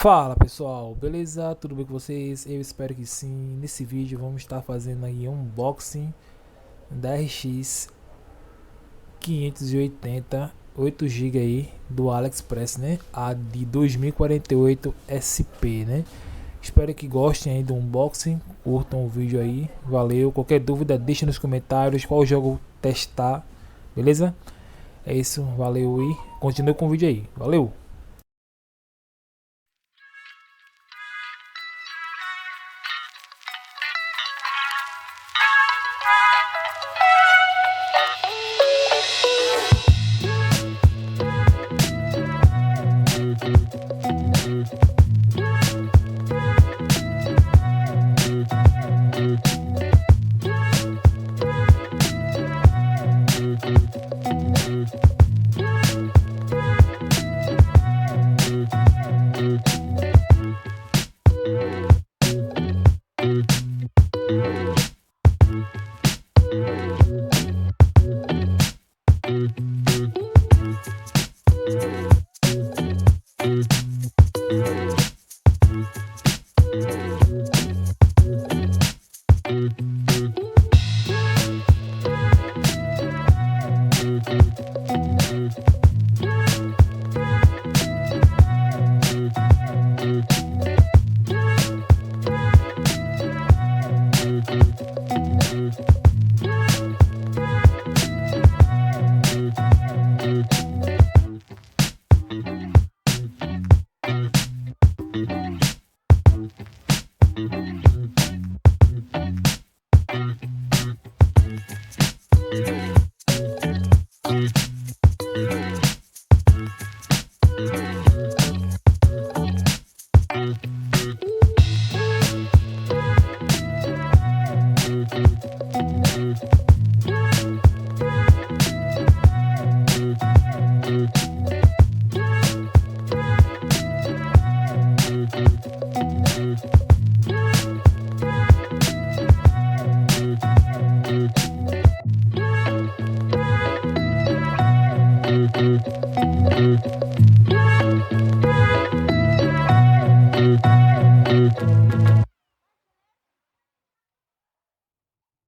Fala pessoal, beleza? Tudo bem com vocês? Eu espero que sim. Nesse vídeo vamos estar fazendo aí um unboxing da RX 580 8 GB aí do Aliexpress, né? A de 2048 SP, né? Espero que gostem aí do unboxing, curtam o vídeo aí, valeu. Qualquer dúvida deixa nos comentários qual jogo testar, beleza? É isso, valeu e continue com o vídeo aí, valeu!